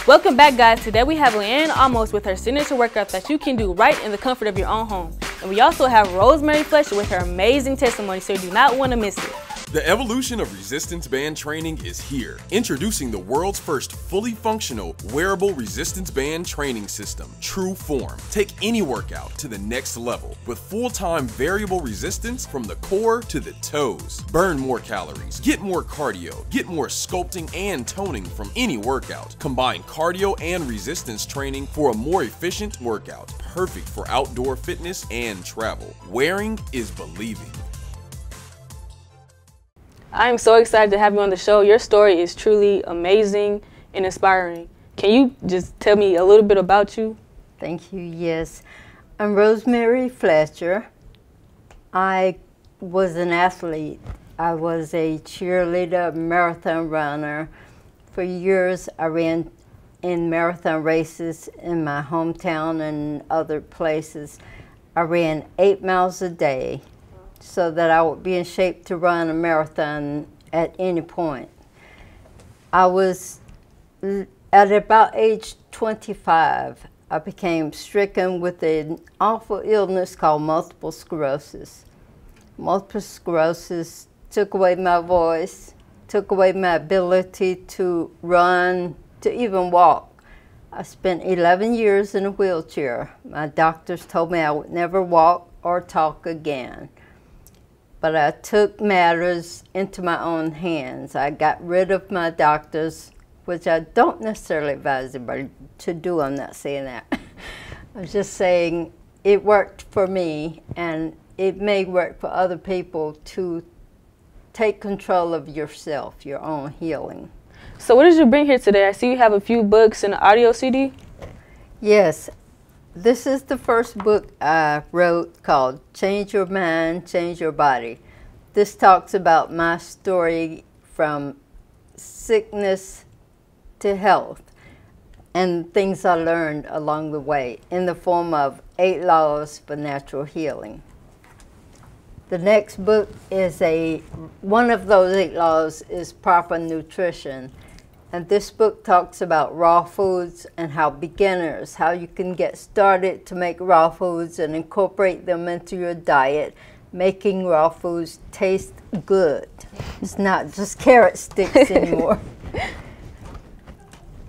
Welcome back, guys. Today we have Leanne Almost with her signature workout that you can do right in the comfort of your own home. And we also have Rosemary Fletcher with her amazing testimony, so you do not want to miss it. The evolution of resistance band training is here. Introducing the world's first fully functional, wearable resistance band training system, True Form. Take any workout to the next level with full-time variable resistance from the core to the toes. Burn more calories, get more cardio, get more sculpting and toning from any workout. Combine cardio and resistance training for a more efficient workout. Perfect for outdoor fitness and travel. Wearing is believing. I am so excited to have you on the show. Your story is truly amazing and inspiring. Can you just tell me a little bit about you? Thank you, yes. I'm Rosemary Fletcher. I was an athlete. I was a cheerleader, marathon runner. For years, I ran in marathon races in my hometown and other places. I ran 8 miles a day, so that I would be in shape to run a marathon at any point. I was, at about age 25, I became stricken with an awful illness called multiple sclerosis. Multiple sclerosis took away my voice, took away my ability to run, to even walk. I spent 11 years in a wheelchair. My doctors told me I would never walk or talk again. But I took matters into my own hands. I got rid of my doctors, which I don't necessarily advise everybody to do. I'm not saying that. I'm just saying it worked for me, and it may work for other people to take control of yourself, your own healing. So what did you bring here today? I see you have a few books and an audio CD. Yes. This is the first book I wrote called Change Your Mind, Change Your Body. This talks about my story from sickness to health and things I learned along the way in the form of 8 laws for natural healing. The next book is one of those 8 laws is proper nutrition. And this book talks about raw foods and how you can get started to make raw foods and incorporate them into your diet, making raw foods taste good. It's not just carrot sticks anymore.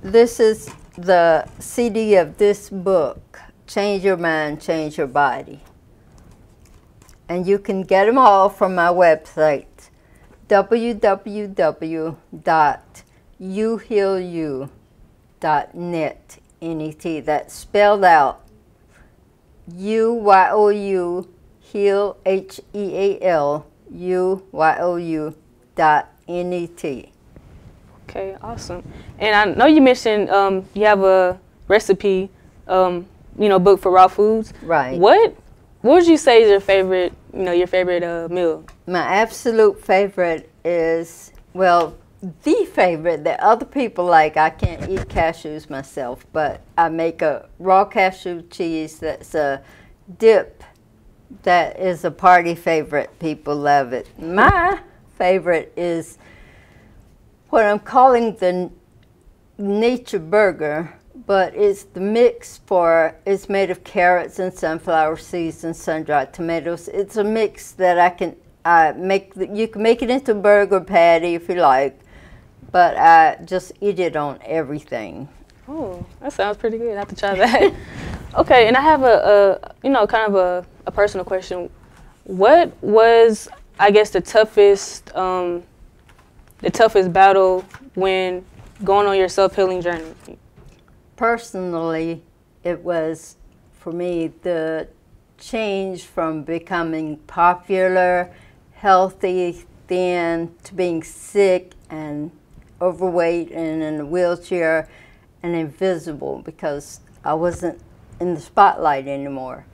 This is the CD of this book, Change Your Mind, Change Your Body. And you can get them all from my website, www.youhealyou.net, N-E-T. That's spelled out U-Y-O-U, heal, H-E-A-L, U-Y-O-U.net. Okay, awesome. And I know you mentioned you have a recipe, book for raw foods. Right. What would you say is your favorite, meal? My absolute favorite is, well, the favorite that other people like. I can't eat cashews myself, but I make a raw cashew cheese that's a dip that is a party favorite. People love it. My favorite is what I'm calling the nature burger, but it's the mix it's made of carrots and sunflower seeds and sun-dried tomatoes. It's a mix that you can make it into a burger patty if you like, but I just eat it on everything. Oh, that sounds pretty good. I have to try that. Okay, and I have kind of a personal question. What was, I guess, the toughest battle when going on your self-healing journey? Personally, it was, for me, the change from becoming popular, healthy, thin, to being sick and overweight and in a wheelchair and invisible because I wasn't in the spotlight anymore.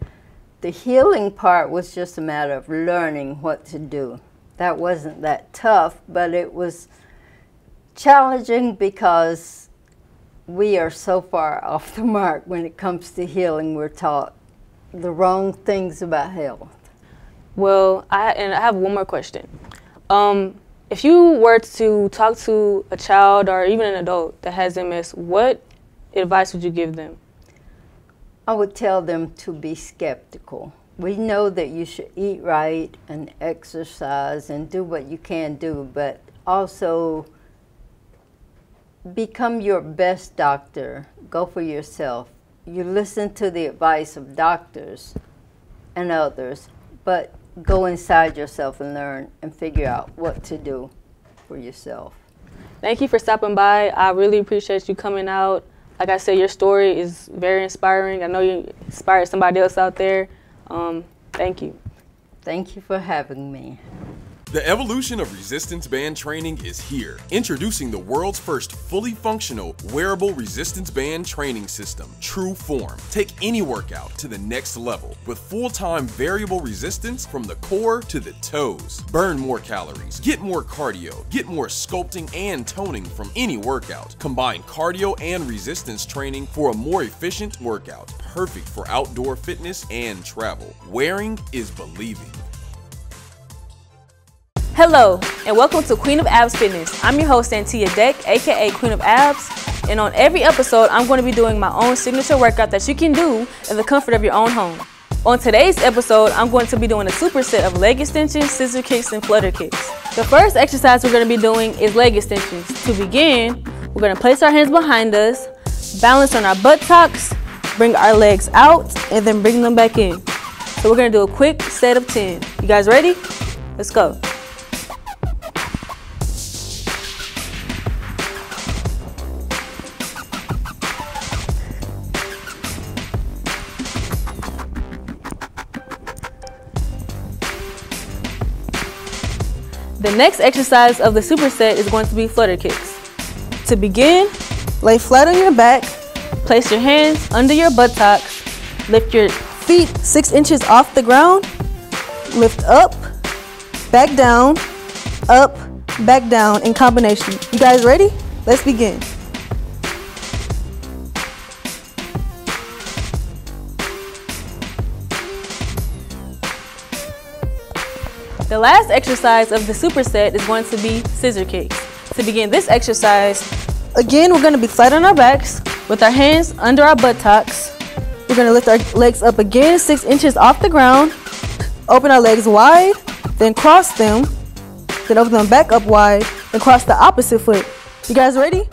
The healing part was just a matter of learning what to do. That wasn't that tough, but it was challenging because we are so far off the mark when it comes to healing. We're taught the wrong things about health. Well, I have one more question. If you were to talk to a child or even an adult that has MS, what advice would you give them? I would tell them to be skeptical. We know that you should eat right and exercise and do what you can do, but also become your best doctor. Go for yourself. You listen to the advice of doctors and others, but go inside yourself and learn and figure out what to do for yourself. Thank you for stopping by. I really appreciate you coming out. Like I said, your story is very inspiring. I know you inspired somebody else out there. Thank you. Thank you for having me. The evolution of resistance band training is here. Introducing the world's first fully functional wearable resistance band training system, True Form. Take any workout to the next level with full-time variable resistance from the core to the toes. Burn more calories, get more cardio, get more sculpting and toning from any workout. Combine cardio and resistance training for a more efficient workout. Perfect for outdoor fitness and travel. Wearing is believing. Hello, and welcome to Queen of Abs Fitness. I'm your host, Antia Deck, aka Queen of Abs, and on every episode, I'm going to be doing my own signature workout that you can do in the comfort of your own home. On today's episode, I'm going to be doing a superset of leg extensions, scissor kicks, and flutter kicks. The first exercise we're going to be doing is leg extensions. To begin, we're going to place our hands behind us, balance on our buttocks, bring our legs out, and then bring them back in. So we're going to do a quick set of 10. You guys ready? Let's go. The next exercise of the superset is going to be flutter kicks. To begin, lay flat on your back, place your hands under your buttocks, lift your feet 6 inches off the ground, lift up, back down in combination. You guys ready? Let's begin. The last exercise of the superset is going to be scissor kicks. To begin this exercise, again, we're going to be flat on our backs with our hands under our buttocks. We're going to lift our legs up again 6 inches off the ground, open our legs wide, then cross them, then open them back up wide, then cross the opposite foot. You guys ready?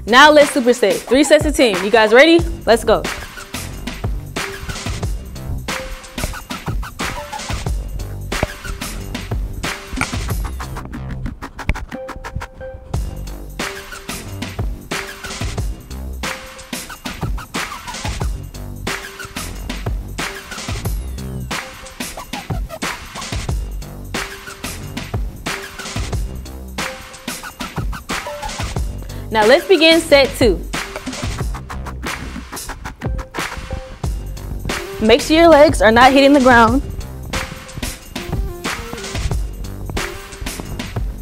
Now let's superset. 3 sets of 10. You guys ready? Let's go. Now let's begin set 2. Make sure your legs are not hitting the ground.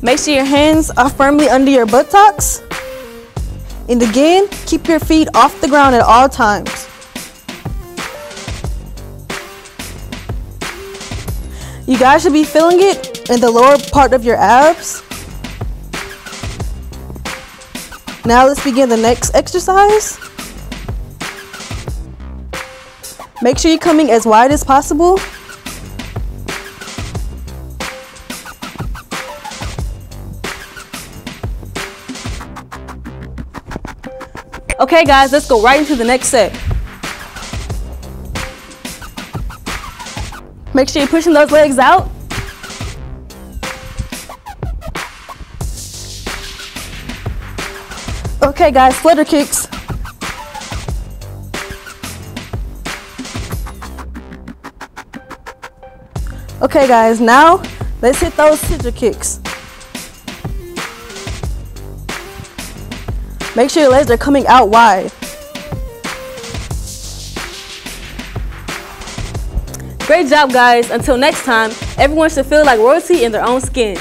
Make sure your hands are firmly under your buttocks. And again, keep your feet off the ground at all times. You guys should be feeling it in the lower part of your abs. Now let's begin the next exercise. Make sure you're coming as wide as possible. Okay guys, let's go right into the next set. Make sure you're pushing those legs out. Okay guys, flutter kicks. Okay guys, now let's hit those scissor kicks. Make sure your legs are coming out wide. Great job guys. Until next time, everyone should feel like royalty in their own skin.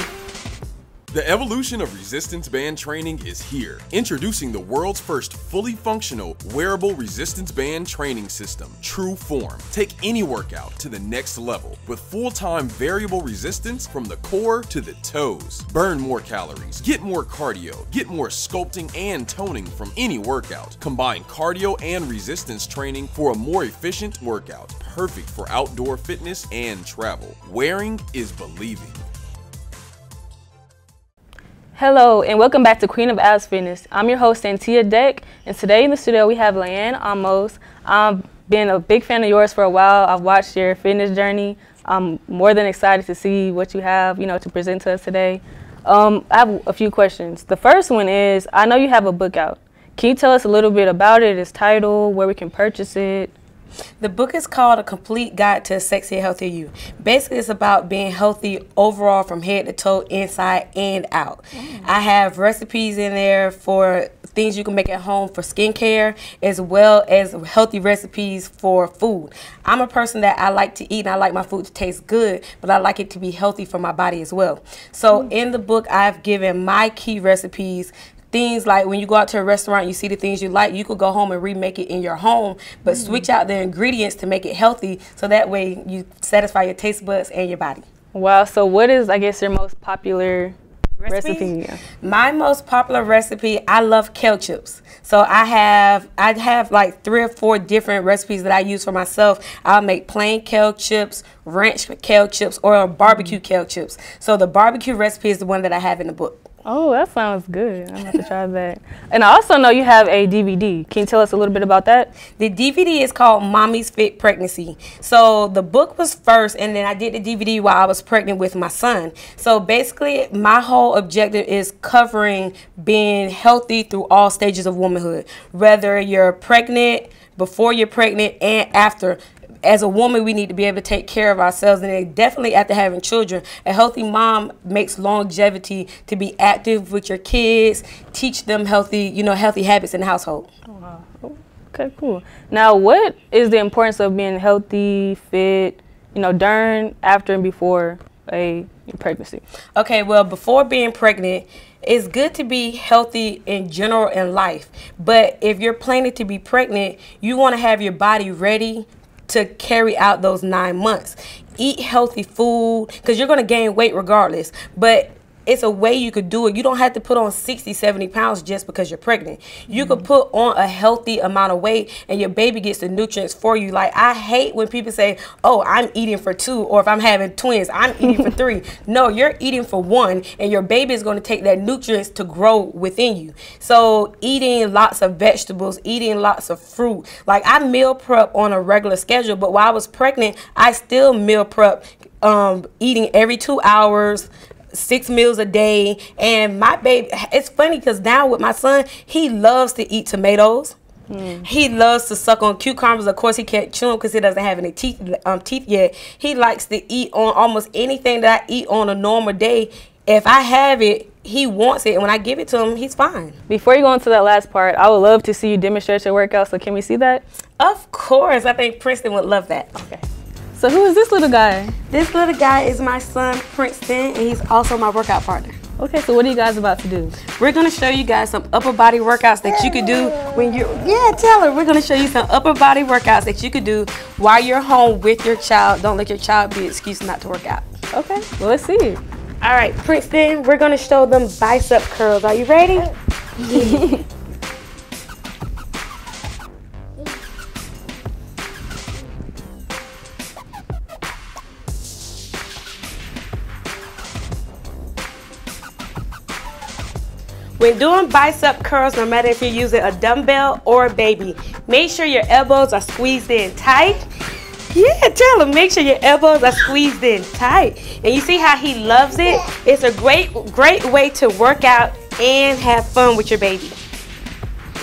The evolution of resistance band training is here. Introducing the world's first fully functional wearable resistance band training system, True Form. Take any workout to the next level with full-time variable resistance from the core to the toes. Burn more calories, get more cardio, get more sculpting and toning from any workout. Combine cardio and resistance training for a more efficient workout. Perfect for outdoor fitness and travel. Wearing is believing. Hello and welcome back to Queen of Abs Fitness. I'm your host Santia Deck, and today in the studio we have Leanne Amos. I've been a big fan of yours for a while. I've watched your fitness journey. I'm more than excited to see what you have, to present to us today. I have a few questions. The first one is, I know you have a book out. Can you tell us a little bit about it, its title, where we can purchase it? The book is called A Complete Guide to a Sexy and Healthy You. Basically, it's about being healthy overall from head to toe, inside and out. I have recipes in there for things you can make at home for skincare, as well as healthy recipes for food. I'm a person that I like to eat and I like my food to taste good, but I like it to be healthy for my body as well. So in the book, I've given my key recipes. Things like when you go out to a restaurant, you see the things you like, you could go home and remake it in your home, but switch out the ingredients to make it healthy so that way you satisfy your taste buds and your body. Wow, so what is, I guess, your most popular recipe? Yeah. My most popular recipe, I love kale chips. So I have like 3 or 4 different recipes that I use for myself. I'll make plain kale chips, ranch kale chips, or barbecue kale chips. So the barbecue recipe is the one that I have in the book. Oh, that sounds good. I'm going to have to try that. And I also know you have a DVD. Can you tell us a little bit about that? The DVD is called Mommy's Fit Pregnancy. So the book was first, and then I did the DVD while I was pregnant with my son. So basically, my whole objective is covering being healthy through all stages of womanhood, whether you're pregnant, before you're pregnant, and after. As a woman, we need to be able to take care of ourselves, and then definitely after having children. A healthy mom makes longevity to be active with your kids, teach them healthy, healthy habits in the household. Oh, wow. Okay, cool. Now, what is the importance of being healthy, fit, during, after, and before a pregnancy? Okay, well, before being pregnant, it's good to be healthy in general in life. But if you're planning to be pregnant, you want to have your body ready to carry out those 9 months. Eat healthy food, because you're going to gain weight regardless. But it's a way you could do it. You don't have to put on 60, 70 pounds just because you're pregnant. You could put on a healthy amount of weight and your baby gets the nutrients for you. Like, I hate when people say, oh, I'm eating for 2, or if I'm having twins, I'm eating for 3. No, you're eating for 1, and your baby is going to take that nutrients to grow within you. So eating lots of vegetables, eating lots of fruit. Like, I meal prep on a regular schedule, but while I was pregnant, I still meal prep, eating every 2 hours, 6 meals a day. And my baby, it's funny because now with my son, he loves to eat tomatoes. He loves to suck on cucumbers. Of course, he can't chew them because he doesn't have any teeth yet. He likes to eat on almost anything that I eat on a normal day. If I have it, he wants it, and when I give it to him, he's fine. Before you go into that last part, I would love to see you demonstrate your workout, so can we see that? Of course. I think Princeton would love that. Okay. So who is this little guy? This little guy is my son, Princeton, and he's also my workout partner. Okay, so what are you guys about to do? We're going to show you guys some upper body workouts that you could do when you're, tell her. We're going to show you some upper body workouts that you could do while you're home with your child. Don't let your child be an excuse not to work out. Okay, well, let's see it. All right, Princeton, we're going to show them bicep curls. Are you ready? When doing bicep curls, no matter if you're using a dumbbell or a baby, make sure your elbows are squeezed in tight. Yeah, tell him, make sure your elbows are squeezed in tight. And you see how he loves it? It's a great way to work out and have fun with your baby.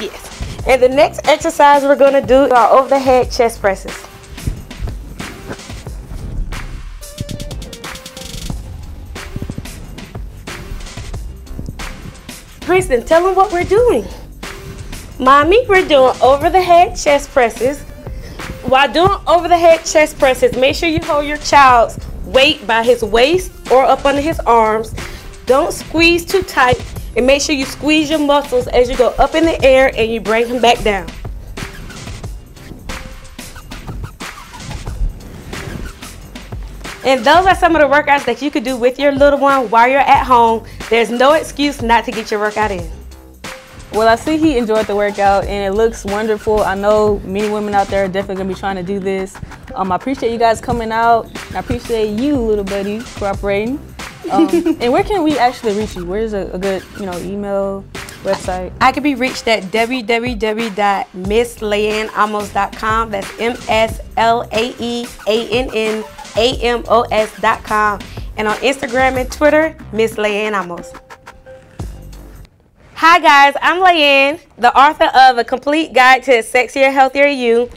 Yes. And the next exercise we're going to do are over the head chest presses. Princeton, tell them what we're doing. Mommy, we're doing over the head chest presses. While doing over the head chest presses, make sure you hold your child's weight by his waist or up under his arms. Don't squeeze too tight, and make sure you squeeze your muscles as you go up in the air and you bring them back down. And those are some of the workouts that you could do with your little one while you're at home. There's no excuse not to get your workout in. Well, I see he enjoyed the workout and it looks wonderful. I know many women out there are definitely gonna be trying to do this. I appreciate you guys coming out. I appreciate you, little buddy, cooperating. And where can we actually reach you? Where's a good, email, website? I can be reached at www.misslayanamos.com. That's MSLAEANNAMOS.com. And on Instagram and Twitter, Miss Layanne Amos. Hi guys, I'm Layanne, the author of A Complete Guide to a Sexier, Healthier You,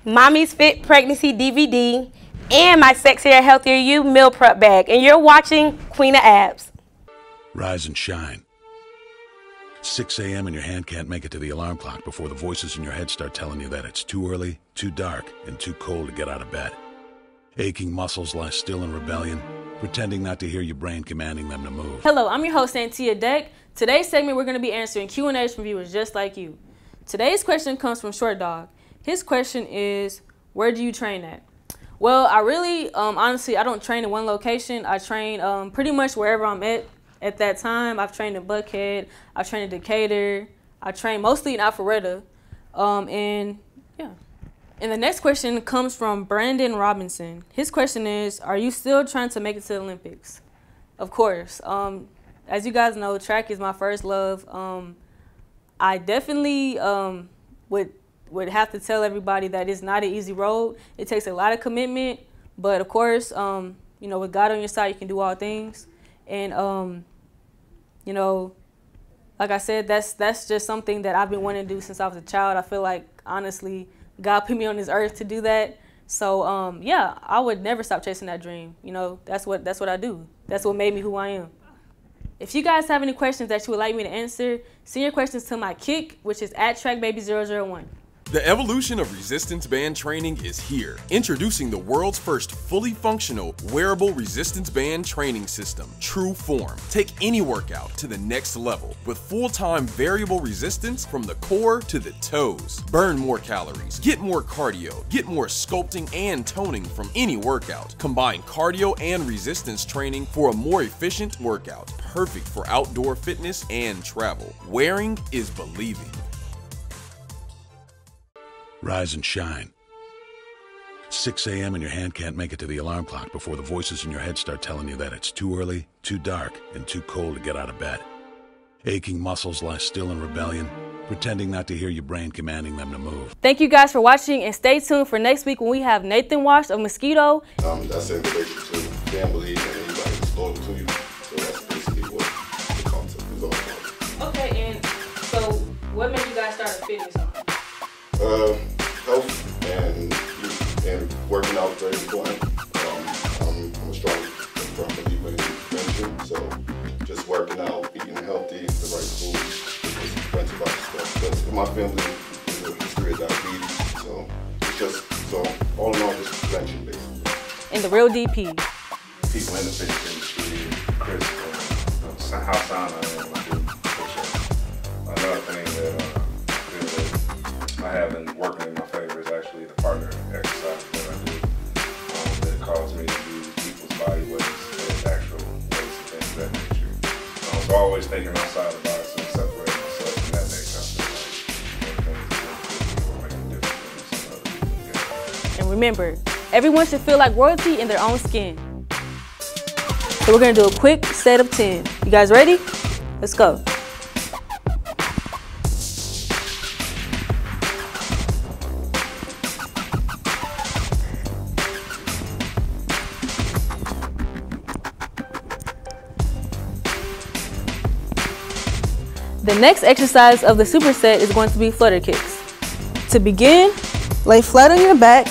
Mommy's Fit Pregnancy DVD, and my Sexier, Healthier You meal prep bag. And you're watching Queen of Abs. Rise and shine. 6 a.m. and your hand can't make it to the alarm clock before the voices in your head start telling you that it's too early, too dark, and too cold to get out of bed. Aching muscles lie still in rebellion, pretending not to hear your brain commanding them to move. Hello, I'm your host, Antia Deck. Today's segment, we're going to be answering Q&As from viewers just like you. Today's question comes from Short Dog. His question is, where do you train at? Well, I really, honestly, I don't train in one location. I train pretty much wherever I'm at that time. I've trained in Buckhead. I've trained in Decatur. I train mostly in Alpharetta. And yeah. And the next question comes from Brandon Robinson. His question is, are you still trying to make it to the Olympics? Of course. As you guys know, track is my first love. I definitely would have to tell everybody that it's not an easy road. It takes a lot of commitment, but of course, with God on your side, you can do all things. And like I said, that's just something that I've been wanting to do since I was a child. I feel like, honestly, God put me on this earth to do that. So yeah, I would never stop chasing that dream. That's what I do. That's what made me who I am. If you guys have any questions that you would like me to answer, send your questions to my kick, which is @TrackBaby001. The evolution of resistance band training is here. Introducing the world's first fully functional wearable resistance band training system, True Form. Take any workout to the next level with full-time variable resistance from the core to the toes. Burn more calories, get more cardio, get more sculpting and toning from any workout. Combine cardio and resistance training for a more efficient workout. Perfect for outdoor fitness and travel. Wearing is believing. Rise and shine. 6 a.m. and your hand can't make it to the alarm clock before the voices in your head start telling you that it's too early, too dark, and too cold to get out of bed. Aching muscles lie still in rebellion, pretending not to hear your brain commanding them to move. Thank you guys for watching, and stay tuned for next week when we have Nathan Wash of Mosquito. That's in relation to family and anybody who's loyal to you. So that's basically what the concept is all about. Okay, and so what made you guys start a fitness on? Health and working out is very important. I'm a strong believer in prevention, so just working out, eating healthy, the right food, it's expensive stuff. But in my family, there's a history of diabetes, so it's just, all in all, just prevention basically. And the real DP. People in the fitness industry, Chris, how sound I am, I do push-ups. Another thing that I have been working in my favor is actually the partner exercise that I do. That caused me to do people's body weights and actual weights and things of that nature. So always thinking outside the box and separating myself from that makes sense. And remember, everyone should feel like royalty in their own skin. So we're gonna do a quick set of 10. You guys ready? Let's go. The next exercise of the superset is going to be flutter kicks. To begin, lay flat on your back,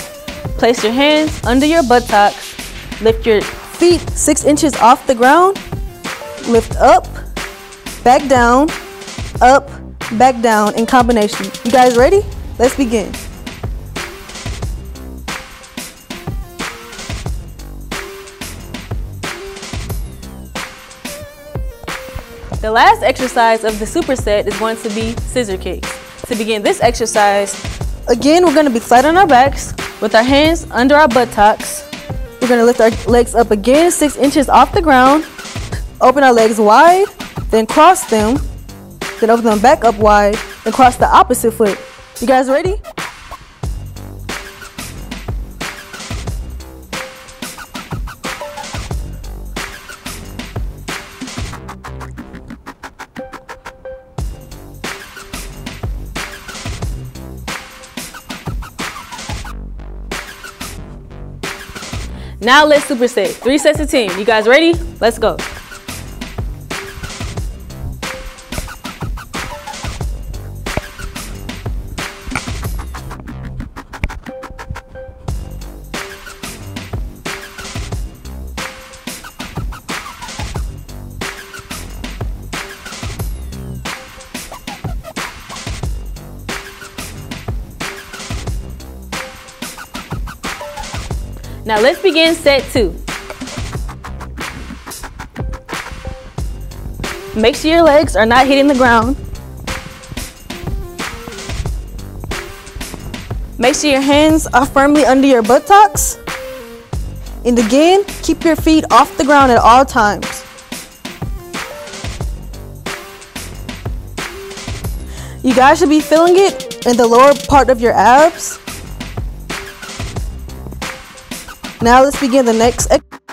place your hands under your buttocks, lift your feet 6 inches off the ground, lift up, back down, up, back down in combination. You guys ready? Let's begin. The last exercise of the superset is going to be scissor kicks. To begin this exercise, again, we're going to be flat on our backs with our hands under our buttocks. We're going to lift our legs up again 6 inches off the ground. Open our legs wide, then cross them, then open them back up wide, and cross the opposite foot. You guys ready? Now let's superset. 3 sets of 10. You guys ready? Let's go. Now let's begin set 2. Make sure your legs are not hitting the ground. Make sure your hands are firmly under your buttocks. And again, keep your feet off the ground at all times. You guys should be feeling it in the lower part of your abs. Now let's begin the next exercise.